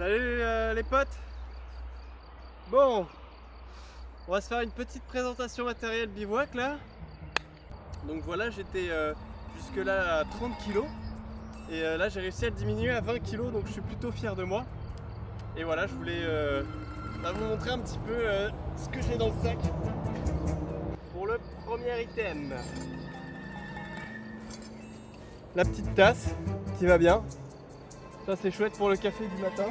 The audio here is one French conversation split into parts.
Salut les potes. Bon, on va se faire une petite présentation matérielle bivouac là. Donc voilà, j'étais jusque là à 30 kg et là j'ai réussi à le diminuer à 20 kg, donc je suis plutôt fier de moi. Et voilà, je voulais vous montrer un petit peu ce que j'ai dans le sac pour le premier item. La petite tasse qui va bien. Ça c'est chouette pour le café du matin.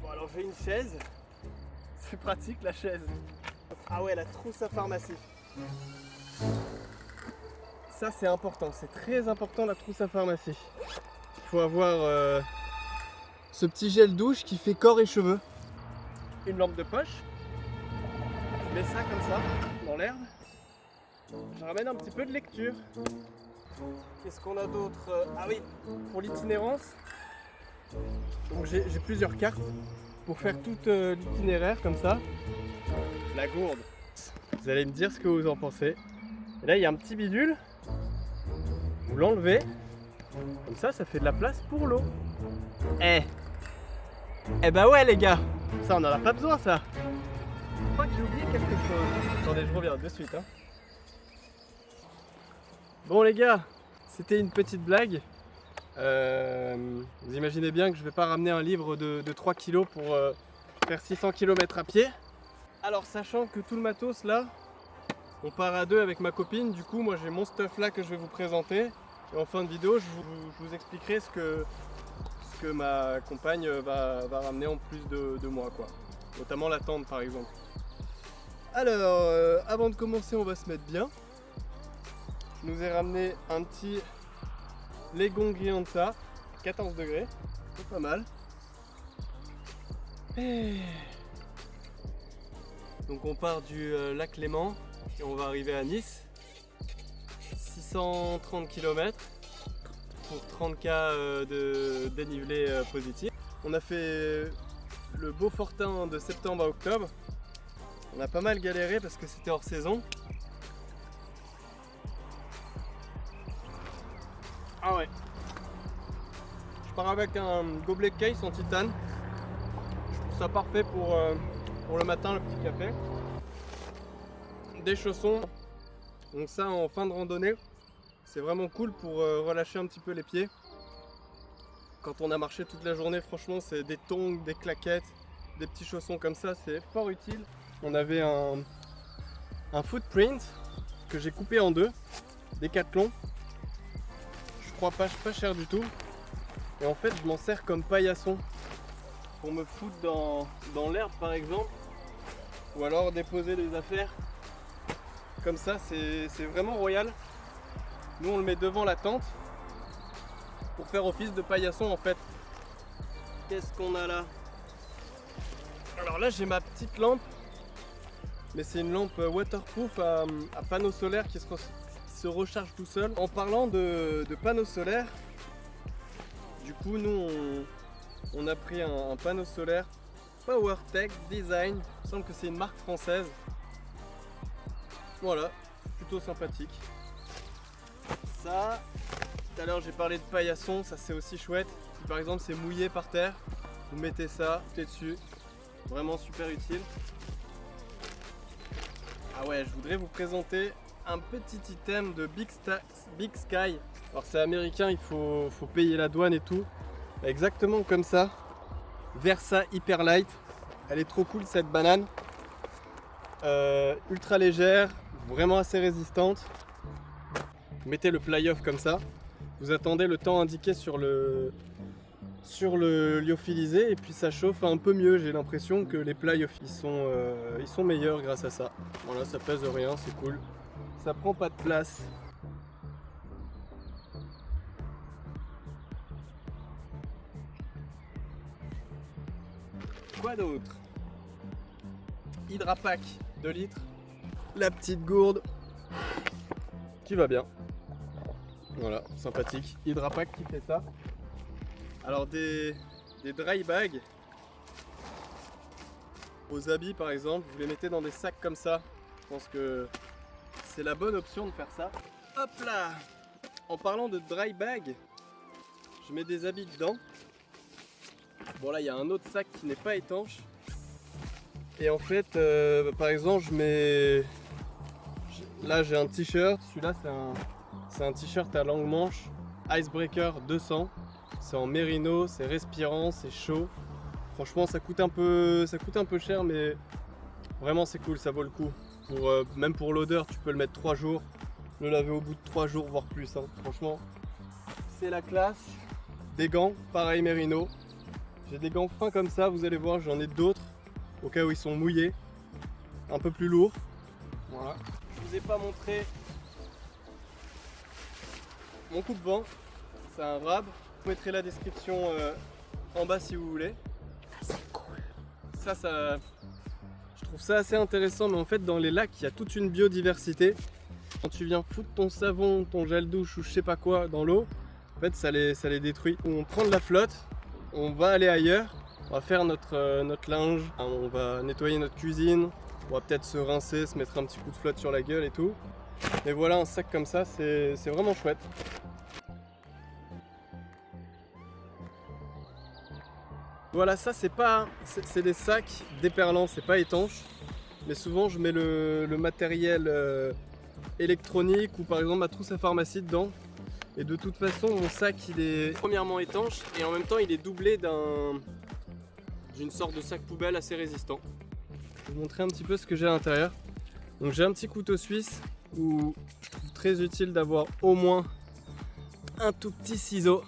Bon alors j'ai une chaise. C'est pratique la chaise. Ah ouais, la trousse à pharmacie. Ça c'est important, c'est très important la trousse à pharmacie. Il faut avoir ce petit gel douche qui fait corps et cheveux. Une lampe de poche. Je mets ça comme ça, dans l'herbe. Je ramène un petit peu de lecture. Qu'est-ce qu'on a d'autre? Ah oui, pour l'itinérance. Donc j'ai plusieurs cartes pour faire tout l'itinéraire comme ça. La gourde. Vous allez me dire ce que vous en pensez. Et là il y a un petit bidule. Vous l'enlevez. Comme ça fait de la place pour l'eau. Eh bah ouais les gars, ça on en a pas besoin ça. Je crois que j'ai oublié quelque chose. Attendez, je reviens de suite. Bon les gars, c'était une petite blague. Vous imaginez bien que je vais pas ramener un livre de 3 kg pour faire 600 km à pied. Alors sachant que tout le matos là, on part à deux avec ma copine, du coup moi j'ai mon stuff là que je vais vous présenter. Et en fin de vidéo je vous expliquerai ce que ma compagne va ramener en plus de moi quoi. Notamment la tente par exemple. Alors avant de commencer on va se mettre bien. Je nous ai ramené un petit Legon Grianza, 14 degrés, c'est pas mal. Donc on part du lac Léman et on va arriver à Nice. 630 km pour 30 km de dénivelé positif. On a fait le Beaufortin de septembre à octobre. On a pas mal galéré parce que c'était hors saison. Ah ouais. Je pars avec un gobelet case en titane. Je trouve ça parfait pour le matin, le petit café. Des chaussons. Donc ça en fin de randonnée, c'est vraiment cool pour relâcher un petit peu les pieds. Quand on a marché toute la journée, franchement c'est des tongs, des claquettes, des petits chaussons comme ça, c'est fort utile. On avait un footprint que j'ai coupé en deux, Décathlon. Je crois pas cher du tout. Et en fait je m'en sers comme paillasson pour me foutre dans l'herbe par exemple, ou alors déposer des affaires comme ça. C'est vraiment royal. Nous on le met devant la tente pour faire office de paillasson en fait. Qu'est-ce qu'on a là? Alors là j'ai ma petite lampe, mais c'est une lampe waterproof à panneau solaire qui se recharge tout seul. En parlant de panneaux solaires, du coup nous on a pris un panneau solaire PowerTech Design. Il me semble que c'est une marque française. Voilà, plutôt sympathique. Ça, tout à l'heure j'ai parlé de paillasson, ça c'est aussi chouette. Si par exemple c'est mouillé par terre, vous mettez ça, vous dessus. Vraiment super utile. Ah ouais, je voudrais vous présenter un petit item de Big Sky. Alors c'est américain, il faut payer la douane et tout. Exactement comme ça. Versa Hyper Light. Elle est trop cool cette banane. Ultra légère, vraiment assez résistante. Vous mettez le play-off comme ça. Vous attendez le temps indiqué sur le lyophilisé et puis ça chauffe un peu mieux. J'ai l'impression que les play-off ils sont meilleurs grâce à ça. Voilà, ça pèse rien, c'est cool. Ça prend pas de place. Quoi d'autre? Hydrapack 2 litres. La petite gourde qui va bien. Voilà, sympathique. Hydrapack qui fait ça. Alors des dry bags aux habits par exemple, vous les mettez dans des sacs comme ça. Je pense que c'est la bonne option de faire ça. Hop là! En parlant de dry bag, je mets des habits dedans. Bon là il y a un autre sac qui n'est pas étanche. Et en fait, par exemple, là j'ai un t-shirt. Celui-là c'est un t-shirt à longue manche Icebreaker 200. C'est en mérino, c'est respirant, c'est chaud. Franchement ça coûte un peu cher, mais vraiment c'est cool, ça vaut le coup. Même pour l'odeur, tu peux le mettre 3 jours, le laver au bout de 3 jours voire plus. Franchement c'est la classe. Des gants, pareil mérino. J'ai des gants fins comme ça, vous allez voir, j'en ai d'autres au cas où ils sont mouillés, un peu plus lourds. Voilà. Je vous ai pas montré mon coupe-vent, c'est un Rab. Je mettrai la description en bas si vous voulez. C'est cool. Ça, je trouve ça assez intéressant, mais en fait dans les lacs il y a toute une biodiversité. Quand tu viens foutre ton savon, ton gel douche ou je sais pas quoi dans l'eau, en fait ça les détruit. On prend de la flotte, on va aller ailleurs, on va faire notre linge, on va nettoyer notre cuisine, on va peut-être se rincer, se mettre un petit coup de flotte sur la gueule et tout. Mais voilà, un sac comme ça, c'est vraiment chouette. Voilà, ça c'est des sacs déperlants, c'est pas étanche. Mais souvent je mets le matériel électronique ou par exemple ma trousse à pharmacie dedans. Et de toute façon mon sac il est premièrement étanche et en même temps il est doublé d'une sorte de sac poubelle assez résistant. Je vais vous montrer un petit peu ce que j'ai à l'intérieur. Donc j'ai un petit couteau suisse où je trouve très utile d'avoir au moins un tout petit ciseau.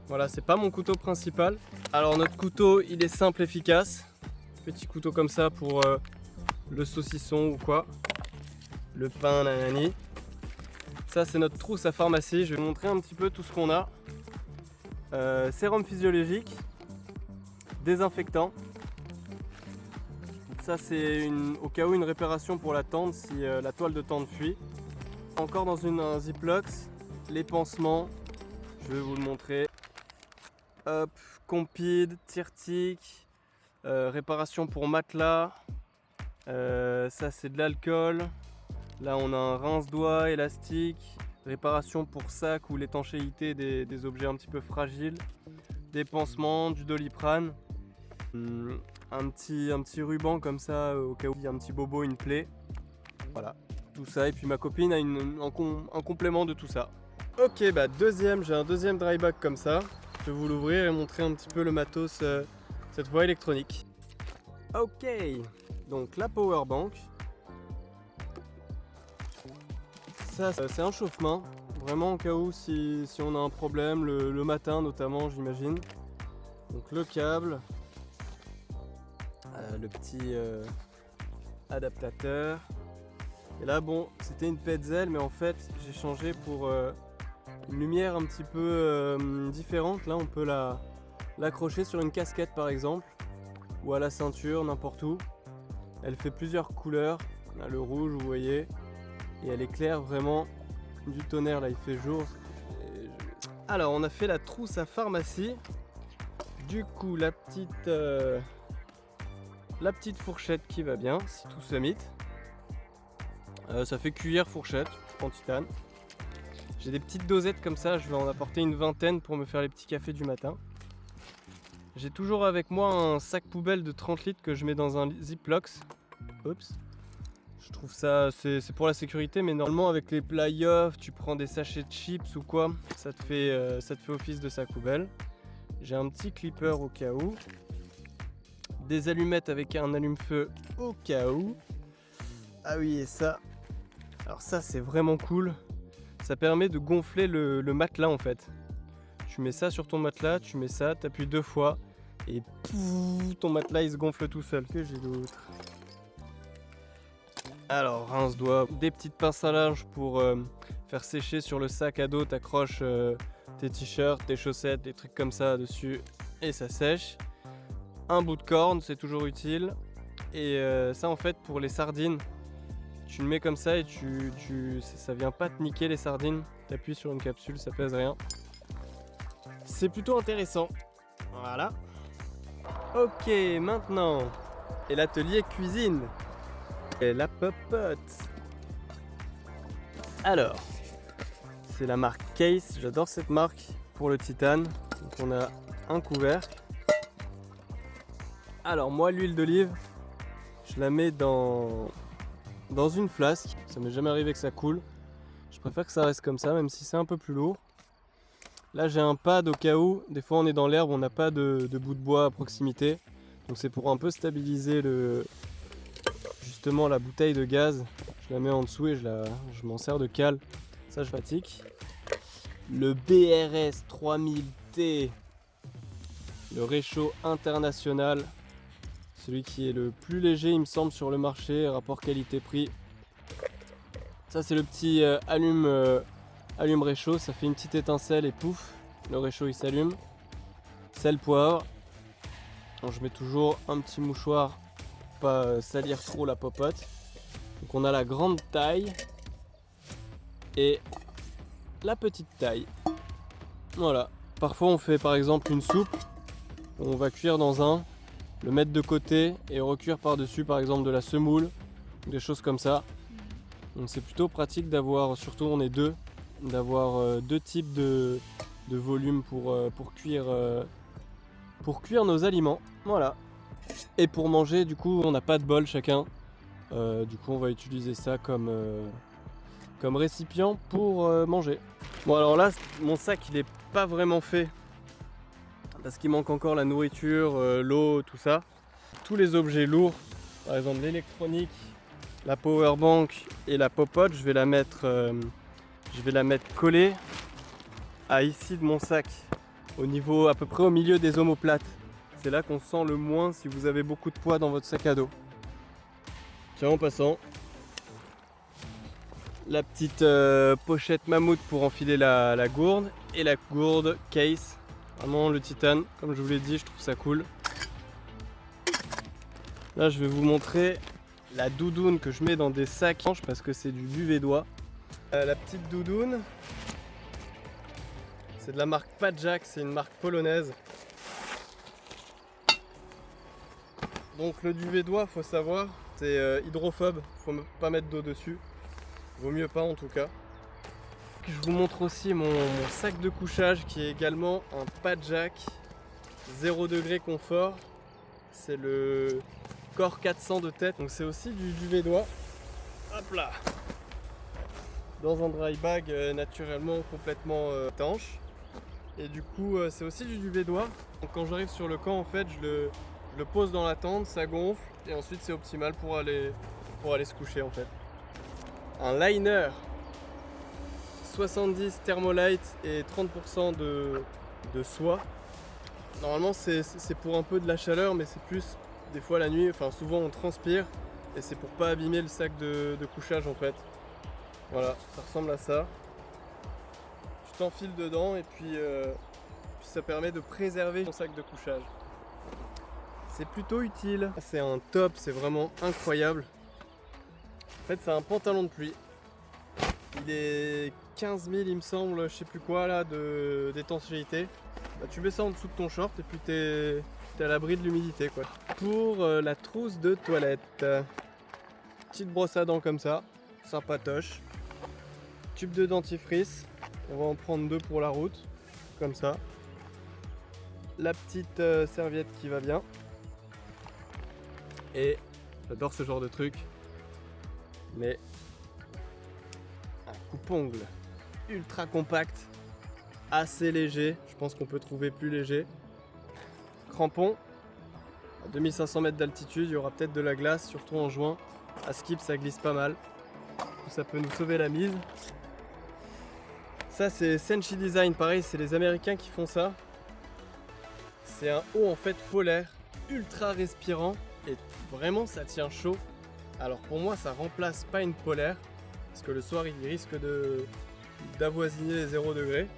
Voilà, c'est pas mon couteau principal. Alors notre couteau il est simple, efficace. Petit couteau comme ça pour le saucisson ou quoi. Le pain, nanani. Ça c'est notre trousse à pharmacie. Je vais vous montrer un petit peu tout ce qu'on a. Sérum physiologique, désinfectant. Ça c'est au cas où une réparation pour la tente si la toile de tente fuit. Encore dans un Ziplox, les pansements. Je vais vous le montrer. Hop, Compide, Tirtic, réparation pour matelas, ça c'est de l'alcool. Là on a un rince-doigt élastique, réparation pour sac ou l'étanchéité des objets un petit peu fragiles, des pansements, du Doliprane, un petit ruban comme ça au cas où il y a un petit bobo, une plaie. Voilà, tout ça et puis ma copine a un complément de tout ça. Ok, bah j'ai un deuxième dry bag comme ça. Je vais vous l'ouvrir et montrer un petit peu le matos, cette fois électronique. Ok, donc la power bank. Ça c'est un chauffe-main, vraiment au cas où si on a un problème, le matin notamment j'imagine. Donc le câble, le petit adaptateur. Et là bon, c'était une Petzl mais en fait j'ai changé pour une lumière un petit peu différente. Là on peut l'accrocher sur une casquette par exemple ou à la ceinture, n'importe où. Elle fait plusieurs couleurs. Là, le rouge vous voyez et elle éclaire vraiment du tonnerre. Là il fait jour. Alors on a fait la trousse à pharmacie. Du coup la petite fourchette qui va bien si tout se mythe. Ça fait cuillère fourchette en titane. J'ai des petites dosettes comme ça, je vais en apporter une vingtaine pour me faire les petits cafés du matin. J'ai toujours avec moi un sac poubelle de 30 litres que je mets dans un Ziplox. Oups. Je trouve ça, c'est pour la sécurité, mais normalement avec les play-off, tu prends des sachets de chips ou quoi, ça te fait office de sac poubelle. J'ai un petit clipper au cas où. Des allumettes avec un allume-feu au cas où. Ah oui, et ça, alors ça c'est vraiment cool. Ça permet de gonfler le matelas en fait. Tu mets ça sur ton matelas, tu mets ça, t'appuies 2 fois et pouf, ton matelas il se gonfle tout seul. Que j'ai d'autre? Alors rince-doigt, des petites pinces à linge pour faire sécher sur le sac à dos, t'accroches tes t-shirts, tes chaussettes, des trucs comme ça dessus et ça sèche. Un bout de corne, c'est toujours utile. Et ça en fait pour les sardines. Tu le mets comme ça et ça vient pas te niquer les sardines. Tu appuies sur une capsule, ça pèse rien. C'est plutôt intéressant. Voilà. Ok, maintenant, et l'atelier cuisine. Et la popote. Alors, c'est la marque Case. J'adore cette marque pour le titane. Donc on a un couvercle. Alors moi l'huile d'olive, je la mets dans une flasque. Ça m'est jamais arrivé que ça coule. Je préfère que ça reste comme ça, même si c'est un peu plus lourd. Là j'ai un pad au cas où, des fois on est dans l'herbe, on n'a pas de bout de bois à proximité. Donc c'est pour un peu stabiliser justement la bouteille de gaz. Je la mets en dessous et je m'en sers de cale. Ça je pratique. Le BRS 3000T, le réchaud international. Celui qui est le plus léger il me semble sur le marché, rapport qualité-prix. Ça c'est le petit allume réchaud, ça fait une petite étincelle et pouf, le réchaud il s'allume. Sel, poivre. Donc, je mets toujours un petit mouchoir pour pas salir trop la popote. Donc on a la grande taille et la petite taille. Voilà. Parfois on fait par exemple une soupe, on va cuire dans le mettre de côté et recuire par-dessus par exemple de la semoule, des choses comme ça. Donc c'est plutôt pratique d'avoir, surtout on est deux, d'avoir deux types de volume pour cuire nos aliments. Voilà. Et pour manger, du coup, on n'a pas de bol chacun. Du coup, on va utiliser ça comme récipient pour manger. Bon, alors là, mon sac, il est pas vraiment fait parce qu'il manque encore la nourriture, l'eau, tout ça. Tous les objets lourds, par exemple l'électronique, la power bank et la popote, je vais la mettre collée à ici de mon sac, au niveau à peu près au milieu des omoplates. C'est là qu'on sent le moins si vous avez beaucoup de poids dans votre sac à dos. Tiens, en passant, la petite pochette mammouth pour enfiler la gourde et la gourde case. Vraiment le titane, comme je vous l'ai dit, je trouve ça cool. Là, je vais vous montrer la doudoune que je mets dans des sacs parce que c'est du buvédois. La petite doudoune, c'est de la marque Pajak, c'est une marque polonaise. Donc le buvédois, faut savoir, c'est hydrophobe, faut pas mettre d'eau dessus. Vaut mieux pas en tout cas. Je vous montre aussi mon sac de couchage qui est également un Pajak 0 degré confort. C'est le Core 400 de tête, donc c'est aussi du buvédois. Hop là, dans un dry bag naturellement complètement étanche. Et du coup c'est aussi du buvédois. Donc quand j'arrive sur le camp en fait je le pose dans la tente, ça gonfle et ensuite c'est optimal pour aller se coucher en fait. Un liner 70 thermolite et 30% de soie. Normalement c'est pour un peu de la chaleur mais c'est plus des fois la nuit, enfin souvent on transpire et c'est pour pas abîmer le sac de couchage en fait. Voilà, ça ressemble à ça. Tu t'enfiles dedans et puis ça permet de préserver ton sac de couchage. C'est plutôt utile. C'est un top, c'est vraiment incroyable. En fait c'est un pantalon de pluie. Il est 15 000 il me semble, je sais plus quoi là, d'étanchéité. Bah, tu mets ça en dessous de ton short et puis t'es à l'abri de l'humidité quoi. Pour la trousse de toilette, petite brosse à dents comme ça, sympatoche. Tube de dentifrice, on va en prendre 2 pour la route, comme ça. La petite serviette qui va bien. Et j'adore ce genre de truc, mais un coupe-ongle ultra compact, assez léger, je pense qu'on peut trouver plus léger. Crampon, à 2500 mètres d'altitude, il y aura peut-être de la glace, surtout en juin. À skip ça glisse pas mal, ça peut nous sauver la mise. Ça c'est Senshi Design, pareil c'est les Américains qui font ça. C'est un haut en fait polaire, ultra respirant et vraiment ça tient chaud. Alors pour moi ça remplace pas une polaire, parce que le soir il risque d'avoisiner les 0 degrés.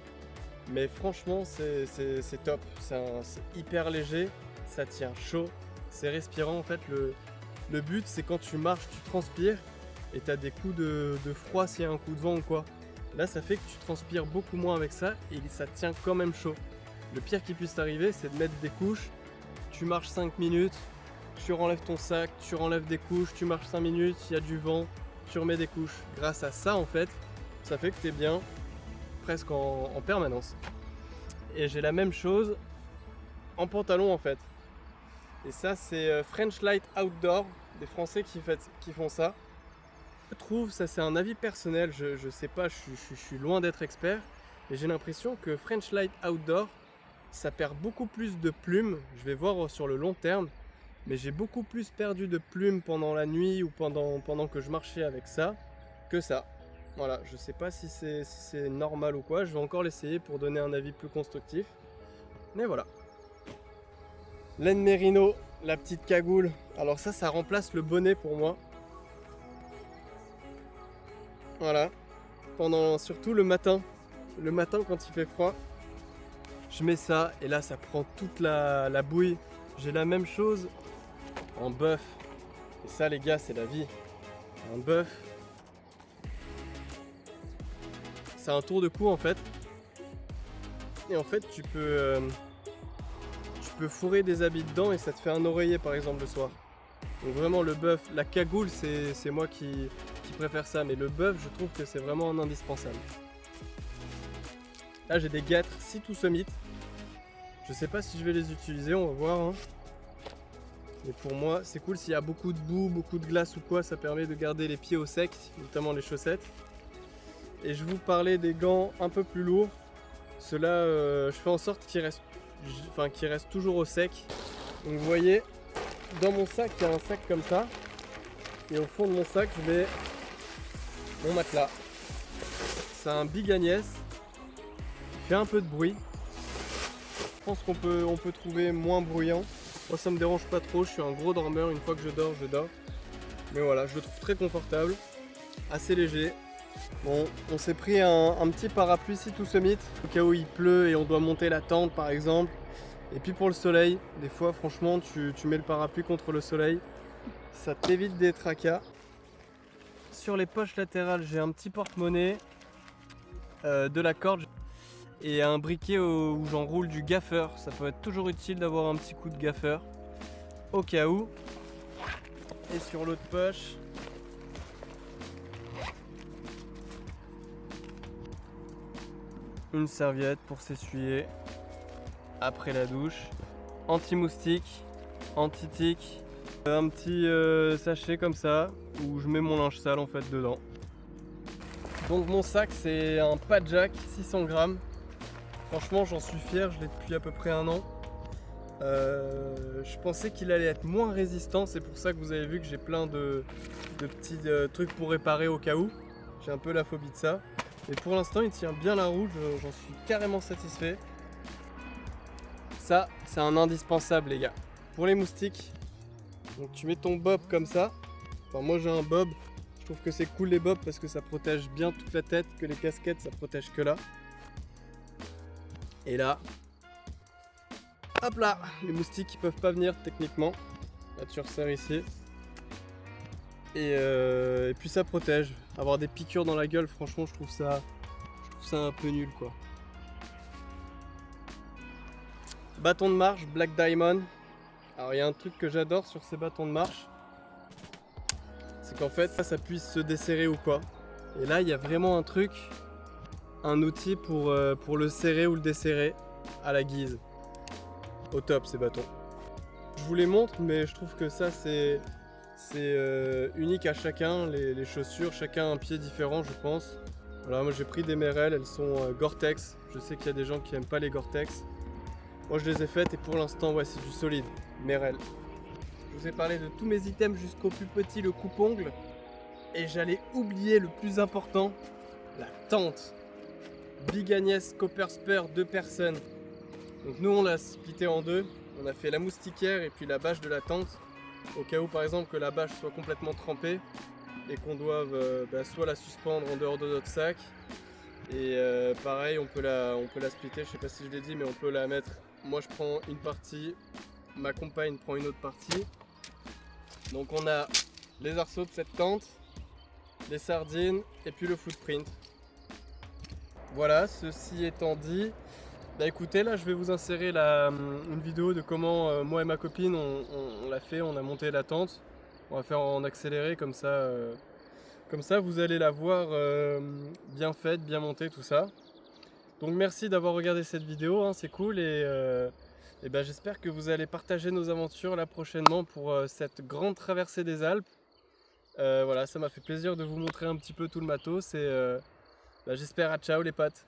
Mais franchement c'est top, c'est hyper léger, ça tient chaud, c'est respirant en fait. Le but c'est quand tu marches, tu transpires et tu as des coups de froid s'il y a un coup de vent ou quoi. Là ça fait que tu transpires beaucoup moins avec ça et ça tient quand même chaud. Le pire qui puisse t'arriver c'est de mettre des couches, tu marches 5 minutes, tu renlèves ton sac, tu renlèves des couches, tu marches 5 minutes, il y a du vent, tu remets des couches. Grâce à ça en fait, ça fait que tu es bien presque en permanence. Et j'ai la même chose en pantalon en fait. Et ça c'est French Light Outdoor, des Français qui font ça. Je trouve, ça c'est un avis personnel, je sais pas, je suis loin d'être expert, mais j'ai l'impression que French Light Outdoor, ça perd beaucoup plus de plumes, je vais voir sur le long terme, mais j'ai beaucoup plus perdu de plumes pendant la nuit ou pendant que je marchais avec ça, que ça. Voilà, je sais pas si c'est normal ou quoi, je vais encore l'essayer pour donner un avis plus constructif, mais voilà. Laine mérino, la petite cagoule, alors ça remplace le bonnet pour moi. Voilà, surtout le matin quand il fait froid, je mets ça et là ça prend toute la bouille. J'ai la même chose en bœuf. Et ça les gars, c'est la vie. Un bœuf, c'est un tour de cou en fait. Et en fait tu peux fourrer des habits dedans et ça te fait un oreiller par exemple le soir. Donc vraiment le bœuf, la cagoule c'est moi qui préfère ça, mais le bœuf je trouve que c'est vraiment un indispensable. Là j'ai des guêtres Sea to Summit. Je sais pas si je vais les utiliser, on va voir. Hein. Mais pour moi c'est cool, s'il y a beaucoup de boue, beaucoup de glace ou quoi, ça permet de garder les pieds au sec, notamment les chaussettes. Et je vous parlais des gants un peu plus lourds. Ceux-là, je fais en sorte qu'ils restent toujours au sec. Donc vous voyez, dans mon sac, il y a un sac comme ça. Et au fond de mon sac, je mets mon matelas. C'est un Big Agnès. Il fait un peu de bruit. Je pense qu'on peut trouver moins bruyant. Moi, ça me dérange pas trop. Je suis un gros dormeur. Une fois que je dors, je dors. Mais voilà, je le trouve très confortable. Assez léger. Bon, on s'est pris un petit parapluie Sea to Summit au cas où il pleut et on doit monter la tente par exemple. Et puis pour le soleil, des fois franchement tu mets le parapluie contre le soleil, ça t'évite des tracas. Sur les poches latérales j'ai un petit porte-monnaie, de la corde et un briquet où j'enroule du gaffeur. Ça peut être toujours utile d'avoir un petit coup de gaffeur au cas où. Et sur l'autre poche, une serviette pour s'essuyer après la douche, anti-moustique, anti-tic, un petit sachet comme ça où je mets mon linge sale en fait dedans. Donc mon sac c'est un Padjack 600 grammes. Franchement j'en suis fier, je l'ai depuis à peu près un an. Je pensais qu'il allait être moins résistant, c'est pour ça que vous avez vu que j'ai plein de petits trucs pour réparer au cas où. J'ai un peu la phobie de ça. Et pour l'instant il tient bien la route, j'en suis carrément satisfait. Ça c'est un indispensable les gars. Pour les moustiques, donc tu mets ton bob comme ça. Enfin moi j'ai un bob, je trouve que c'est cool les bobs parce que ça protège bien toute la tête, que les casquettes ça protège que là. Et là, hop là, les moustiques ils peuvent pas venir techniquement. Là tu resserres ici. Et puis ça protège. Avoir des piqûres dans la gueule, franchement je trouve ça un peu nul quoi. Bâton de marche Black Diamond. Alors il y a un truc que j'adore sur ces bâtons de marche, c'est qu'en fait ça puisse se desserrer ou quoi. Et là il y a vraiment un truc, un outil pour le serrer ou le desserrer à la guise. Au top ces bâtons. Je vous les montre mais je trouve que ça c'est unique à chacun, les chaussures, chacun a un pied différent je pense. Voilà, moi j'ai pris des Merrell, elles sont Gore-Tex. Je sais qu'il y a des gens qui n'aiment pas les Gore-Tex. Moi je les ai faites et pour l'instant ouais, c'est du solide, Merrell. Je vous ai parlé de tous mes items jusqu'au plus petit, le coupe-ongle. Et j'allais oublier le plus important, la tente. Big Agnès Copper Spur 2 personnes. Donc nous on l'a splitté en deux. On a fait la moustiquaire et puis la bâche de la tente. Au cas où par exemple que la bâche soit complètement trempée et qu'on doive soit la suspendre en dehors de notre sac. Et pareil on peut la splitter, je sais pas si je l'ai dit mais on peut la mettre. Moi je prends une partie, ma compagne prend une autre partie. Donc on a les arceaux de cette tente, les sardines et puis le footprint. Voilà, ceci étant dit, bah écoutez là je vais vous insérer une vidéo de comment moi et ma copine on l'a fait, on a monté la tente. On va faire en accéléré comme ça vous allez la voir bien faite, bien montée tout ça. Donc merci d'avoir regardé cette vidéo, hein, c'est cool et Et ben, j'espère que vous allez partager nos aventures là prochainement pour cette grande traversée des Alpes. Voilà, ça m'a fait plaisir de vous montrer un petit peu tout le matos et j'espère à ciao les potes.